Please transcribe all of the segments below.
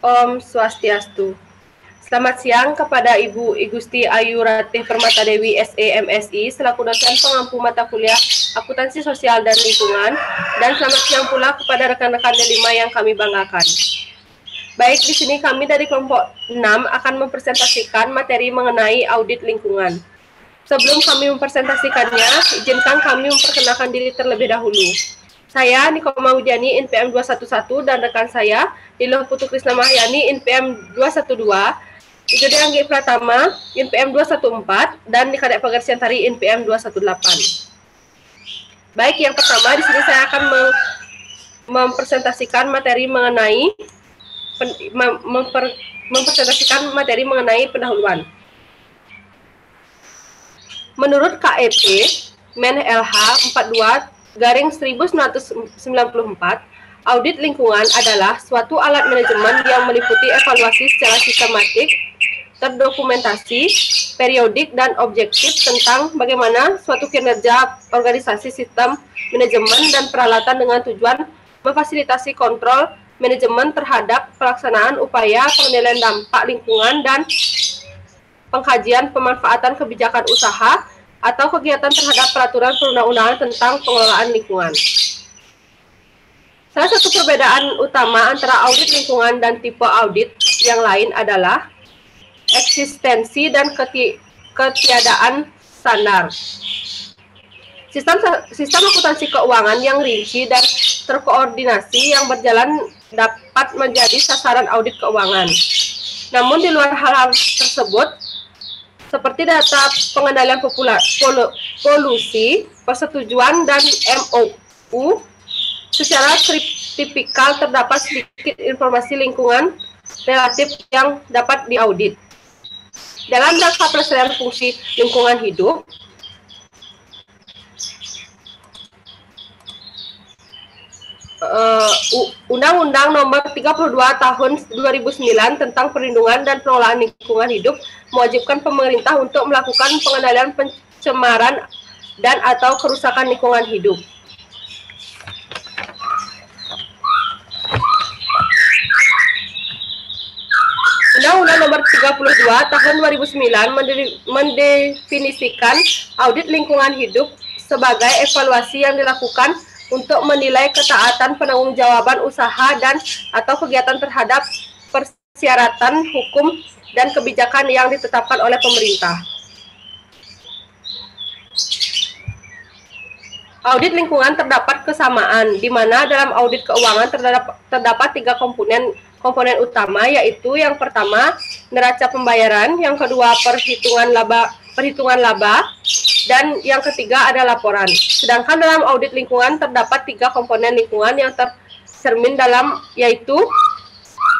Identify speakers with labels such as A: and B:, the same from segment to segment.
A: Om Swastiastu. Selamat siang kepada Ibu Igusti Ayu Ratih Permata Dewi SE MSI selaku dosen pengampu mata kuliah Akuntansi Sosial dan Lingkungan, dan selamat siang pula kepada rekan-rekan D5 yang kami banggakan. Baik, di sini kami dari kelompok 6 akan mempresentasikan materi mengenai audit lingkungan. Sebelum kami mempresentasikannya, izinkan kami memperkenalkan diri terlebih dahulu. Saya Nikoma Widiani INPM 211 dan rekan saya Lilo Putu Krisna Mahyani INPM 212, Igede Anggi Pratama INPM 214 dan Nikadek Pagar Siantari INPM 218. Baik, yang pertama di sini saya akan mempresentasikan materi mengenai pendahuluan. Menurut KEP Men LH 42/1994, audit lingkungan adalah suatu alat manajemen yang meliputi evaluasi secara sistematik, terdokumentasi, periodik, dan objektif tentang bagaimana suatu kinerja organisasi, sistem manajemen, dan peralatan dengan tujuan memfasilitasi kontrol manajemen terhadap pelaksanaan upaya pengendalian dampak lingkungan dan pengkajian pemanfaatan kebijakan usaha atau kegiatan terhadap peraturan perundang-undangan tentang pengelolaan lingkungan. Salah satu perbedaan utama antara audit lingkungan dan tipe audit yang lain adalah eksistensi dan ketiadaan standar. Sistem akuntansi keuangan yang rinci dan terkoordinasi yang berjalan dapat menjadi sasaran audit keuangan. Namun di luar hal-hal tersebut, seperti data pengendalian polusi, persetujuan, dan MOU, secara tipikal terdapat sedikit informasi lingkungan relatif yang dapat diaudit. Dalam rangka pelestarian fungsi lingkungan hidup, Undang-Undang Nomor 32 Tahun 2009 tentang Perlindungan dan Pengelolaan Lingkungan Hidup mewajibkan pemerintah untuk melakukan pengendalian pencemaran dan atau kerusakan lingkungan hidup. Undang-Undang Nomor 32 Tahun 2009 mendefinisikan audit lingkungan hidup sebagai evaluasi yang dilakukan untuk menilai ketaatan penanggung-jawaban usaha dan atau kegiatan terhadap persyaratan hukum dan kebijakan yang ditetapkan oleh pemerintah. Audit lingkungan terdapat kesamaan, di mana dalam audit keuangan terdapat tiga komponen utama, yaitu yang pertama neraca pembayaran, yang kedua perhitungan laba, dan yang ketiga ada laporan. Sedangkan dalam audit lingkungan terdapat tiga komponen lingkungan yang tercermin dalam, yaitu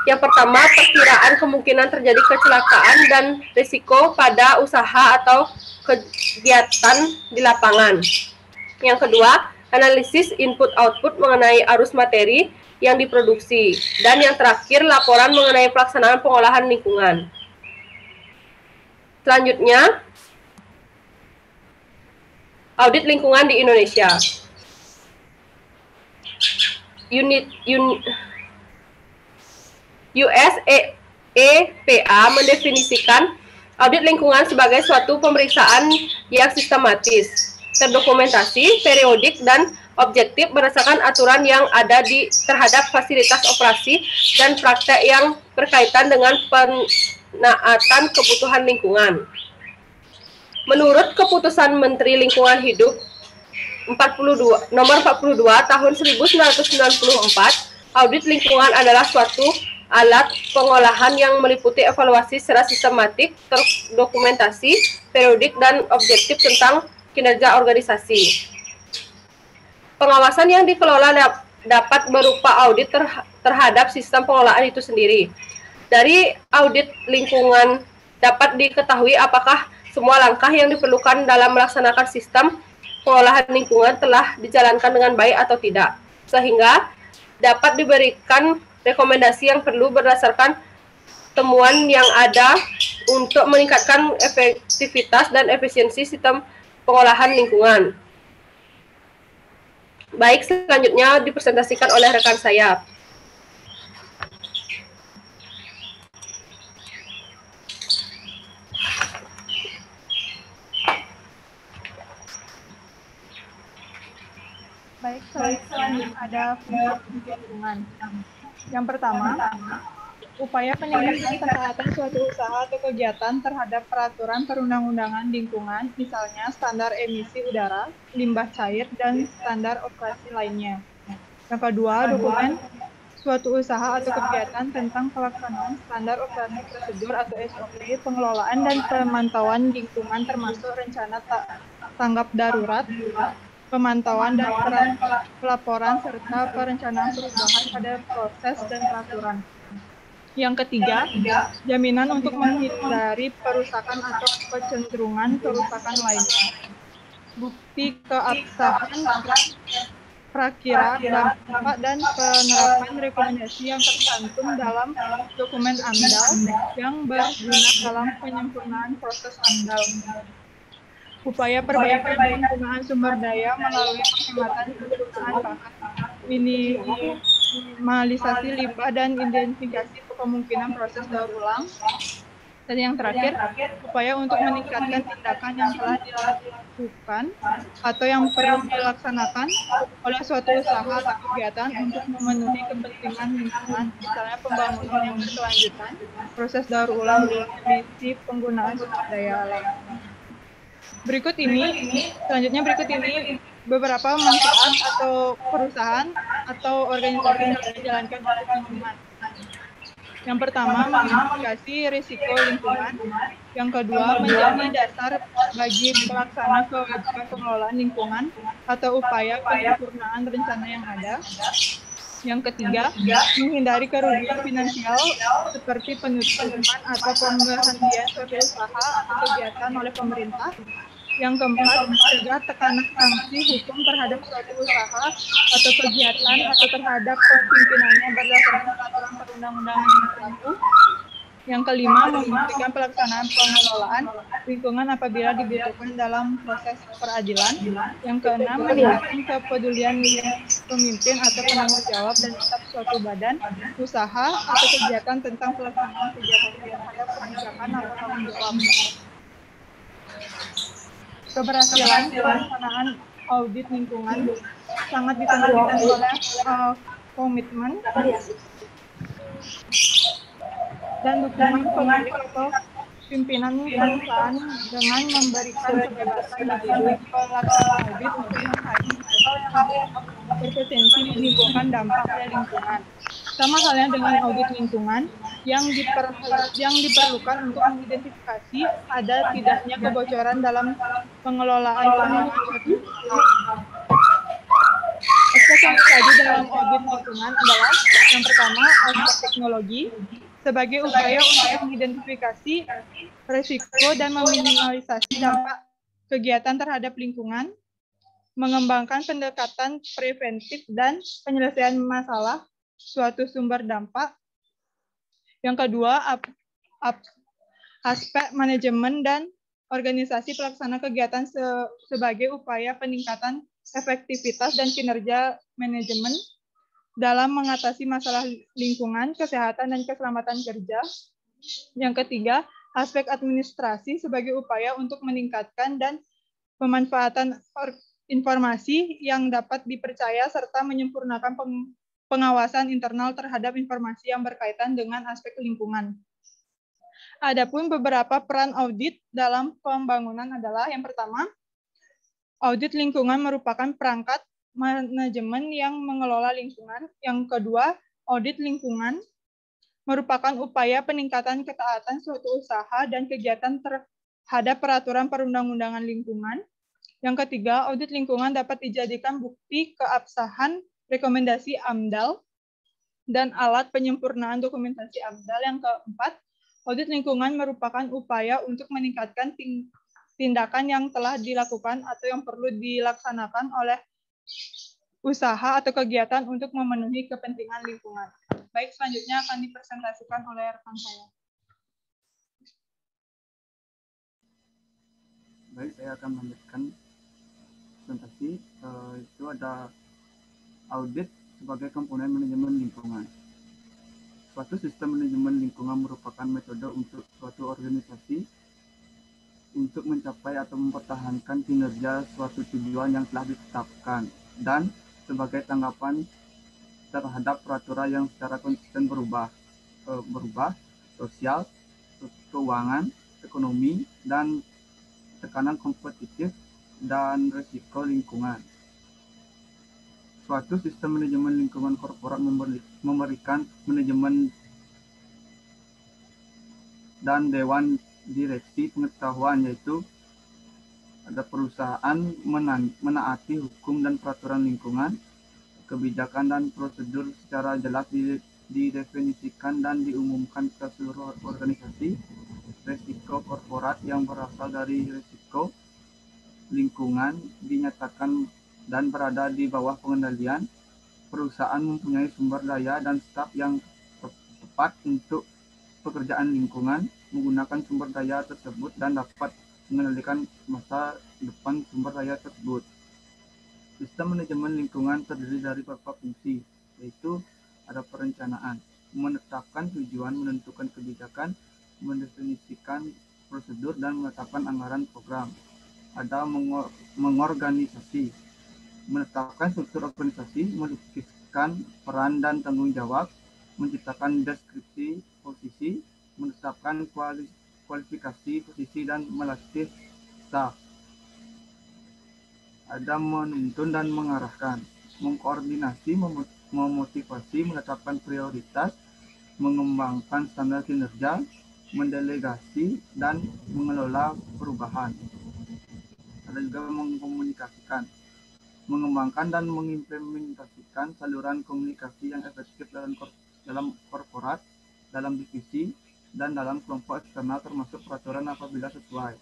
A: yang pertama perkiraan kemungkinan terjadi kecelakaan dan risiko pada usaha atau kegiatan di lapangan. Yang kedua, analisis input-output mengenai arus materi yang diproduksi. Dan yang terakhir, laporan mengenai pelaksanaan pengolahan lingkungan. Selanjutnya, audit lingkungan di Indonesia. US EPA mendefinisikan audit lingkungan sebagai suatu pemeriksaan yang sistematis, terdokumentasi, periodik, dan objektif berdasarkan aturan yang ada terhadap fasilitas operasi dan praktek yang berkaitan dengan penaatan kebutuhan lingkungan. Menurut Keputusan Menteri Lingkungan Hidup Nomor 42 Tahun 1994, audit lingkungan adalah suatu alat pengolahan yang meliputi evaluasi secara sistematik, terdokumentasi, periodik, dan objektif tentang kinerja organisasi. Pengawasan yang dikelola dapat berupa audit terhadap sistem pengelolaan itu sendiri. Dari audit lingkungan dapat diketahui apakah semua langkah yang diperlukan dalam melaksanakan sistem pengolahan lingkungan telah dijalankan dengan baik atau tidak, sehingga dapat diberikan rekomendasi yang perlu berdasarkan temuan yang ada untuk meningkatkan efektivitas dan efisiensi sistem pengolahan lingkungan. Baik, selanjutnya dipresentasikan oleh rekan saya.
B: yang ada fungsi lingkungan. Yang pertama, upaya peningkatan ketaatan suatu usaha atau kegiatan terhadap peraturan perundang-undangan lingkungan, misalnya standar emisi udara, limbah cair, dan standar operasi lainnya. Yang kedua, dokumen suatu usaha atau kegiatan tentang pelaksanaan standar operasi prosedur atau SOP, pengelolaan dan pemantauan lingkungan termasuk rencana tanggap darurat, pemantauan dan pelaporan serta perencanaan perubahan pada proses dan peraturan. Yang ketiga, jaminan untuk menghindari perusakan atau kecenderungan kerusakan lainnya. Bukti keabsahan prakira dampak dan penerapan rekomendasi yang tercantum dalam dokumen AMDAL yang berguna dalam penyempurnaan proses AMDAL. Upaya perbaikan penggunaan sumber daya melalui penghematan penggunaan bahan, minimalisasi limbah, dan identifikasi kemungkinan proses daur ulang. Dan yang terakhir, upaya untuk meningkatkan tindakan yang telah dilakukan atau yang perlu dilaksanakan oleh suatu usaha atau kegiatan untuk memenuhi kepentingan lingkungan, misalnya pembangunan yang berkelanjutan, proses daur ulang, dan emisi penggunaan sumber daya alam. Selanjutnya berikut ini beberapa manfaat atau perusahaan atau organisasi dalam menjalankan audit lingkungan. Yang pertama, mengidentifikasi risiko lingkungan. Yang kedua, menjadi dasar bagi pelaksana kewajiban pengelolaan lingkungan atau upaya penyempurnaan rencana yang ada. Yang ketiga, menghindari kerugian finansial seperti penutupan atau pemberhentian suatu usaha atau kegiatan oleh pemerintah. Yang keempat, mencegah tekanan sanksi hukum terhadap suatu usaha atau kegiatan atau terhadap pimpinannya berdasarkan peraturan perundang-undangan yang berlaku. Yang kelima, membuktikan pelaksanaan pengelolaan lingkungan apabila dibutuhkan dalam proses peradilan. Yang keenam, meningkatkan kepedulian pemimpin atau penanggung jawab dan staf suatu badan, usaha, atau kegiatan tentang pelaksanaan kegiatannya terhadap kebijakan atau tanggung jawab. Keberhasilan pelaksanaan audit lingkungan sangat ditentukan oleh komitmen dan dukungan pemilik atau pimpinan perusahaan dengan memberikan kebebasan bagi pelaksana audit untuk mengkaji hal yang berpotensi menimbulkan dampak pada lingkungan. Sama halnya dengan audit lingkungan yang diperlukan untuk mengidentifikasi ada tidaknya kebocoran dalam pengelolaan keuangan suatu usaha. Aspek yang dikaji dalam audit lingkungan adalah yang pertama, aspek teknologi sebagai upaya untuk mengidentifikasi risiko dan meminimalisasi dampak kegiatan terhadap lingkungan, mengembangkan pendekatan preventif dan penyelesaian masalah suatu sumber dampak. Yang kedua, aspek manajemen dan organisasi pelaksana kegiatan sebagai upaya peningkatan efektivitas dan kinerja manajemen dalam mengatasi masalah lingkungan, kesehatan, dan keselamatan kerja. Yang ketiga, aspek administrasi sebagai upaya untuk meningkatkan dan pemanfaatan informasi yang dapat dipercaya serta menyempurnakan pengawasan internal terhadap informasi yang berkaitan dengan aspek lingkungan. Adapun beberapa peran audit dalam pembangunan adalah yang pertama, audit lingkungan merupakan perangkat manajemen yang mengelola lingkungan. Yang kedua, audit lingkungan merupakan upaya peningkatan ketaatan suatu usaha dan kegiatan terhadap peraturan perundang-undangan lingkungan. Yang ketiga, audit lingkungan dapat dijadikan bukti keabsahan rekomendasi AMDAL dan alat penyempurnaan dokumentasi AMDAL. Yang keempat, audit lingkungan merupakan upaya untuk meningkatkan tindakan yang telah dilakukan atau yang perlu dilaksanakan oleh usaha atau kegiatan untuk memenuhi kepentingan lingkungan. Baik, selanjutnya akan dipresentasikan oleh rekan saya.
C: Baik, saya akan melanjutkan presentasi. Itu ada audit sebagai komponen manajemen lingkungan. Suatu sistem manajemen lingkungan merupakan metode untuk suatu organisasi untuk mencapai atau mempertahankan kinerja suatu tujuan yang telah ditetapkan dan sebagai tanggapan terhadap peraturan yang secara konsisten berubah sosial, keuangan, ekonomi, dan tekanan kompetitif dan risiko lingkungan. Suatu sistem manajemen lingkungan korporat memberikan manajemen dan dewan direksi pengetahuan, yaitu ada perusahaan menaati hukum dan peraturan lingkungan, kebijakan dan prosedur secara jelas didefinisikan dan diumumkan ke seluruh organisasi. Risiko korporat yang berasal dari risiko lingkungan dinyatakan dan berada di bawah pengendalian. Perusahaan mempunyai sumber daya dan staf yang tepat untuk pekerjaan lingkungan, menggunakan sumber daya tersebut dan dapat mengendalikan masa depan sumber daya tersebut. Sistem manajemen lingkungan terdiri dari beberapa fungsi, yaitu ada perencanaan, menetapkan tujuan, menentukan kebijakan, mendefinisikan prosedur, dan menetapkan anggaran program. Ada mengorganisasi, menetapkan struktur organisasi, melukiskan peran dan tanggung jawab, menciptakan deskripsi posisi, menetapkan kualifikasi posisi, dan melatih staf. Ada menuntun dan mengarahkan, mengkoordinasi, memotivasi, menetapkan prioritas, mengembangkan standar kinerja, mendelegasi, dan mengelola perubahan. Ada juga mengkomunikasikan, mengembangkan dan mengimplementasikan saluran komunikasi yang efektif dalam korporat, dalam divisi, dan dalam kelompok eksternal termasuk peraturan apabila sesuai.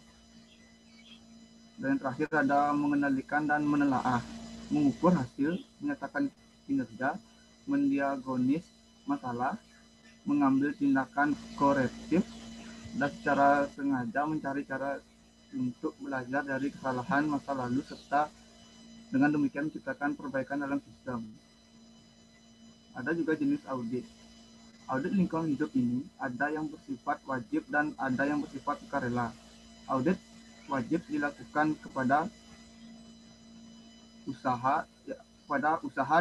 C: Dan yang terakhir ada mengendalikan dan menelaah, mengukur hasil, menyatakan kinerja, mendiagnosis masalah, mengambil tindakan korektif, dan secara sengaja mencari cara untuk belajar dari kesalahan masa lalu serta dengan demikian menciptakan perbaikan dalam sistem. Ada juga jenis audit. Audit lingkungan hidup ini ada yang bersifat wajib dan ada yang bersifat sukarela. Audit wajib dilakukan kepada usaha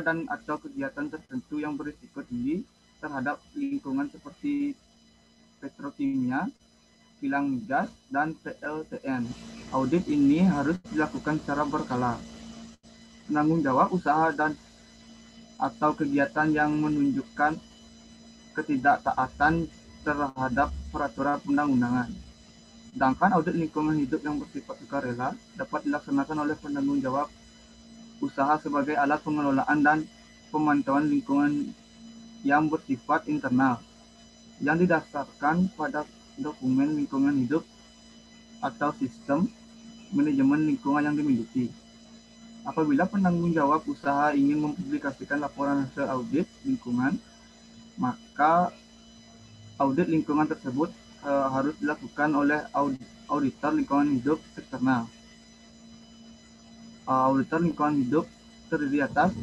C: dan atau kegiatan tertentu yang berisiko tinggi terhadap lingkungan seperti petrokimia, kilang migas, dan PLTN. Audit ini harus dilakukan secara berkala. Penanggung jawab usaha dan atau kegiatan yang menunjukkan ketidaktaatan terhadap peraturan undang-undangan. Sedangkan audit lingkungan hidup yang bersifat sukarela dapat dilaksanakan oleh penanggung jawab usaha sebagai alat pengelolaan dan pemantauan lingkungan yang bersifat internal, yang didasarkan pada dokumen lingkungan hidup atau sistem manajemen lingkungan yang dimiliki. Apabila penanggung jawab usaha ingin mempublikasikan laporan hasil audit lingkungan, maka audit lingkungan tersebut harus dilakukan oleh auditor lingkungan hidup eksternal. Auditor lingkungan hidup terdiri atas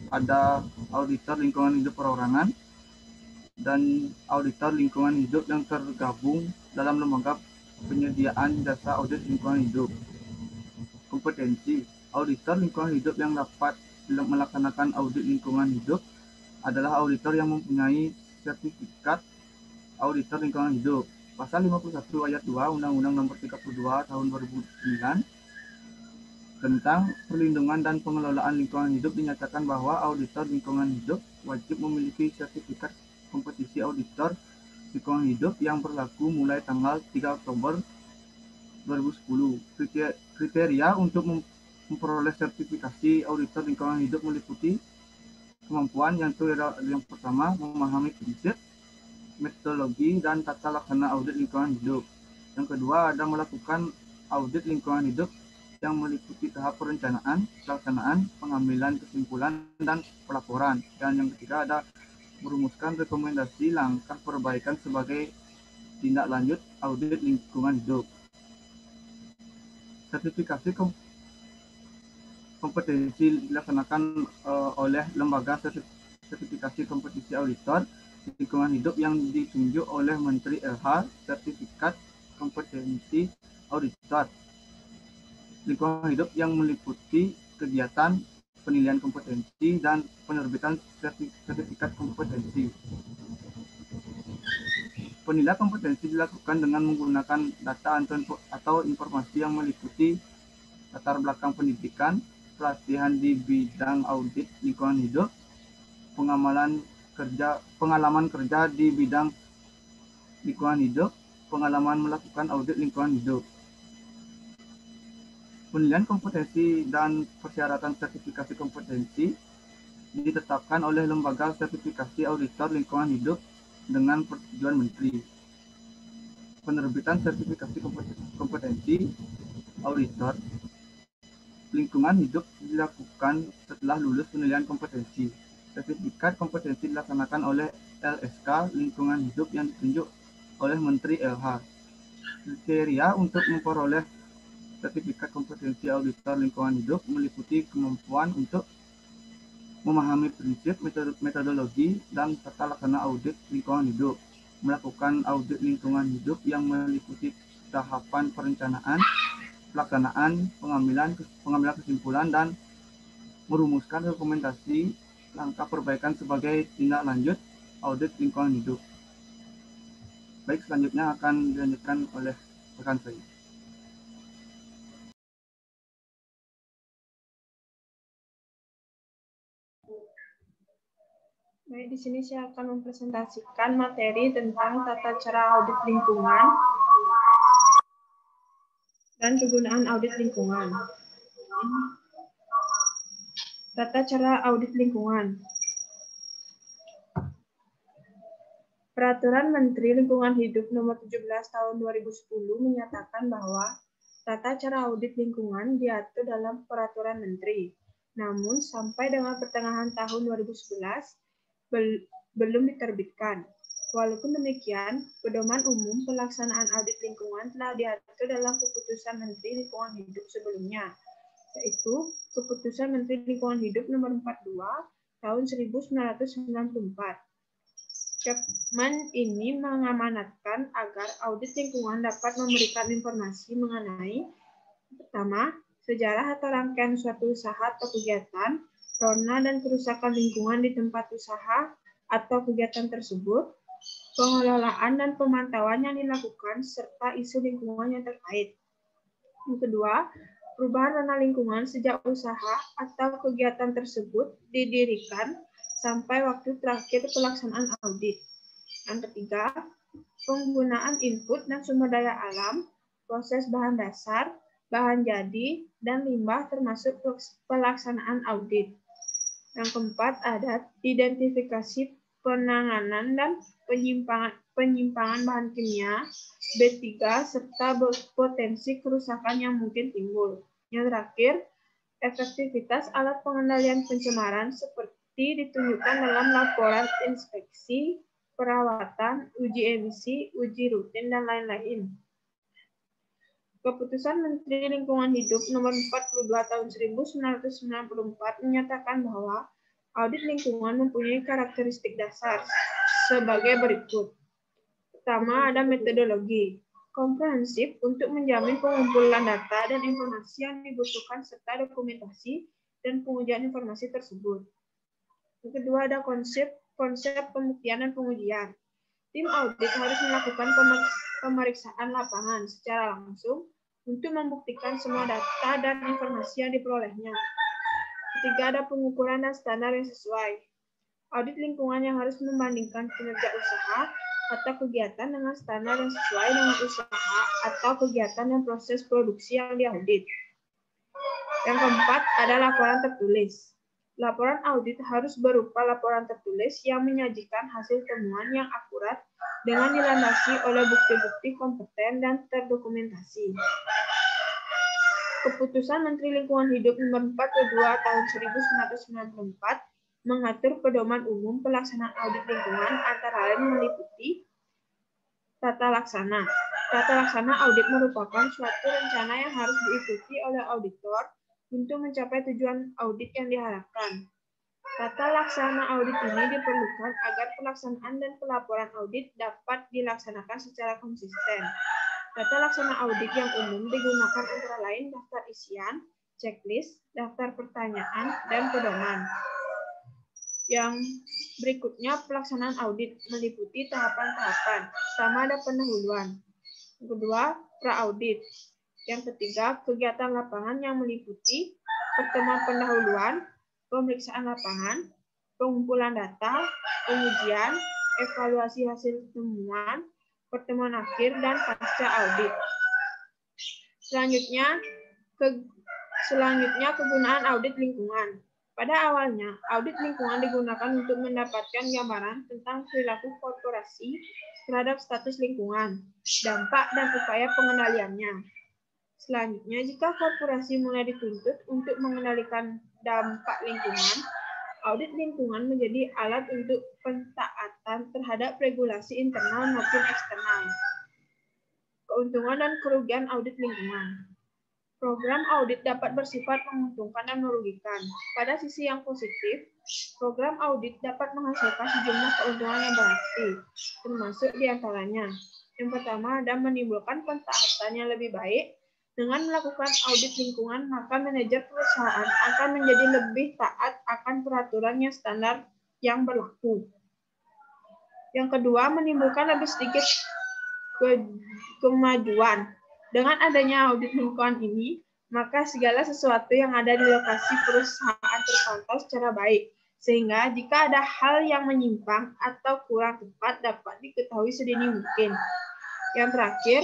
C: ada auditor lingkungan hidup perorangan dan auditor lingkungan hidup yang tergabung dalam lembaga penyediaan jasa audit lingkungan hidup. Kompetensi auditor lingkungan hidup yang dapat melaksanakan audit lingkungan hidup adalah auditor yang mempunyai sertifikat auditor lingkungan hidup. Pasal 51 ayat 2 Undang-Undang Nomor 32 Tahun 2009 tentang perlindungan dan pengelolaan lingkungan hidup dinyatakan bahwa auditor lingkungan hidup wajib memiliki sertifikat kompetisi auditor lingkungan hidup yang berlaku mulai tanggal 3 Oktober 2010. Kriteria untuk memperoleh sertifikasi auditor lingkungan hidup meliputi kemampuan yang pertama memahami prinsip, metodologi, dan tata laksana audit lingkungan hidup. Yang kedua ada melakukan audit lingkungan hidup yang meliputi tahap perencanaan, pelaksanaan, pengambilan kesimpulan, dan pelaporan. Dan yang ketiga ada merumuskan rekomendasi langkah perbaikan sebagai tindak lanjut audit lingkungan hidup. Sertifikasi kompetensi dilaksanakan oleh lembaga sertifikasi kompetisi auditor lingkungan hidup yang ditunjuk oleh Menteri LH. Sertifikat kompetensi auditor lingkungan hidup yang meliputi kegiatan, penilaian kompetensi, dan penerbitan sertifikat kompetensi. Penilaian kompetensi dilakukan dengan menggunakan data atau informasi yang meliputi latar belakang pendidikan, pelatihan di bidang audit lingkungan hidup, pengalaman kerja di bidang lingkungan hidup, pengalaman melakukan audit lingkungan hidup. Penilaian kompetensi dan persyaratan sertifikasi kompetensi ditetapkan oleh Lembaga Sertifikasi Auditor Lingkungan Hidup dengan persetujuan Menteri. Penerbitan sertifikasi kompetensi auditor lingkungan hidup dilakukan setelah lulus penilaian kompetensi. Sertifikat kompetensi dilaksanakan oleh LSK Lingkungan Hidup yang ditunjuk oleh Menteri LH. Kriteria untuk memperoleh sertifikat kompetensi auditor lingkungan hidup meliputi kemampuan untuk memahami prinsip, metodologi, dan tata laksana audit lingkungan hidup, melakukan audit lingkungan hidup yang meliputi tahapan perencanaan, pelaksanaan, pengambilan kesimpulan, dan merumuskan rekomendasi langkah perbaikan sebagai tindak lanjut audit lingkungan hidup. Baik, selanjutnya akan dilanjutkan oleh rekan saya.
B: Baik, di sini saya akan mempresentasikan materi tentang tata cara audit lingkungan dan kegunaan audit lingkungan. Tata cara audit lingkungan. Peraturan Menteri Lingkungan Hidup Nomor 17 Tahun 2010 menyatakan bahwa tata cara audit lingkungan diatur dalam Peraturan Menteri. Namun, sampai dengan pertengahan tahun 2011, belum diterbitkan. Walaupun demikian, pedoman umum pelaksanaan audit lingkungan telah diatur dalam Keputusan Menteri Lingkungan Hidup sebelumnya, yaitu Keputusan Menteri Lingkungan Hidup Nomor 42 Tahun 1994. Kepmen ini mengamanatkan agar audit lingkungan dapat memberikan informasi mengenai pertama, sejarah atau rangkaian suatu usaha atau kegiatan, zona dan kerusakan lingkungan di tempat usaha atau kegiatan tersebut, pengelolaan dan pemantauan yang dilakukan, serta isu lingkungan yang terkait. Yang kedua, perubahan ranah lingkungan sejak usaha atau kegiatan tersebut didirikan sampai waktu terakhir pelaksanaan audit. Yang ketiga, penggunaan input dan sumber daya alam, proses bahan dasar, bahan jadi, dan limbah termasuk pelaksanaan audit. Yang keempat, ada identifikasi penanganan dan penyimpangan bahan kimia, B3, serta potensi kerusakan yang mungkin timbul. Yang terakhir, efektivitas alat pengendalian pencemaran seperti ditunjukkan dalam laporan inspeksi, perawatan, uji emisi, uji rutin, dan lain-lain. Keputusan Menteri Lingkungan Hidup Nomor 42 Tahun 1994 menyatakan bahwa audit lingkungan mempunyai karakteristik dasar sebagai berikut. Pertama, ada metodologi komprehensif untuk menjamin pengumpulan data dan informasi yang dibutuhkan serta dokumentasi dan pengujian informasi tersebut. Yang kedua, ada konsep pembuktian dan pengujian. Tim audit harus melakukan pemeriksaan lapangan secara langsung untuk membuktikan semua data dan informasi yang diperolehnya. Ketiga, ada pengukuran dan standar yang sesuai. Audit lingkungan yang harus membandingkan kinerja usaha atau kegiatan dengan standar yang sesuai dengan usaha atau kegiatan dan proses produksi yang diaudit. Yang keempat, ada laporan tertulis. Laporan audit harus berupa laporan tertulis yang menyajikan hasil temuan yang akurat dengan dilandasi oleh bukti-bukti kompeten dan terdokumentasi. Keputusan Menteri Lingkungan Hidup Nomor 42 Tahun 1994 mengatur pedoman umum pelaksanaan audit lingkungan antara lain meliputi tata laksana. Tata laksana audit merupakan suatu rencana yang harus diikuti oleh auditor untuk mencapai tujuan audit yang diharapkan. Tata laksana audit ini diperlukan agar pelaksanaan dan pelaporan audit dapat dilaksanakan secara konsisten. Tata laksana audit yang umum digunakan antara lain daftar isian,
D: checklist, daftar pertanyaan, dan pedoman. Yang berikutnya pelaksanaan audit meliputi tahapan-tahapan. Pertama ada pendahuluan. Yang kedua, pra-audit. Yang ketiga, kegiatan lapangan yang meliputi pertemuan pendahuluan, pemeriksaan lapangan, pengumpulan data, pengujian, evaluasi hasil temuan, pertemuan akhir, dan pasca audit. Selanjutnya, kegunaan audit lingkungan. Pada awalnya, audit lingkungan digunakan untuk mendapatkan gambaran tentang perilaku korporasi terhadap status lingkungan, dampak, dan upaya pengendaliannya. Selanjutnya, jika korporasi mulai dituntut untuk mengendalikan dampak lingkungan, audit lingkungan menjadi alat untuk pentaatan terhadap regulasi internal maupun eksternal. Keuntungan dan kerugian audit lingkungan. Program audit dapat bersifat menguntungkan dan merugikan. Pada sisi yang positif, program audit dapat menghasilkan sejumlah keuntungan yang berarti, termasuk diantaranya. Yang pertama, ada menimbulkan pentaatan yang lebih baik. Dengan melakukan audit lingkungan, maka manajer perusahaan akan menjadi lebih taat akan peraturan yang standar yang berlaku. Yang kedua, menimbulkan lebih sedikit kemajuan. Dengan adanya audit lingkungan ini, maka segala sesuatu yang ada di lokasi perusahaan terpantau secara baik, sehingga jika ada hal yang menyimpang atau kurang tepat dapat diketahui sedini mungkin. Yang terakhir,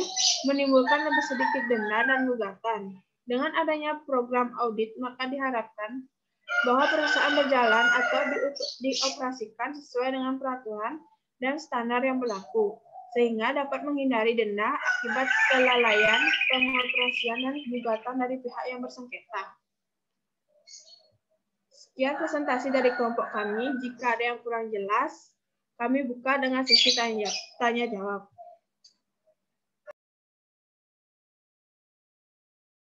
D: menimbulkan lebih sedikit denda dan gugatan. Dengan adanya program audit, maka diharapkan bahwa perusahaan berjalan atau dioperasikan sesuai dengan peraturan dan standar yang berlaku, sehingga dapat menghindari denda akibat kelalaian, pengoperasian, dan gugatan dari pihak yang bersengketa. Sekian presentasi dari kelompok kami. Jika ada yang kurang jelas, kami buka dengan sesi tanya jawab.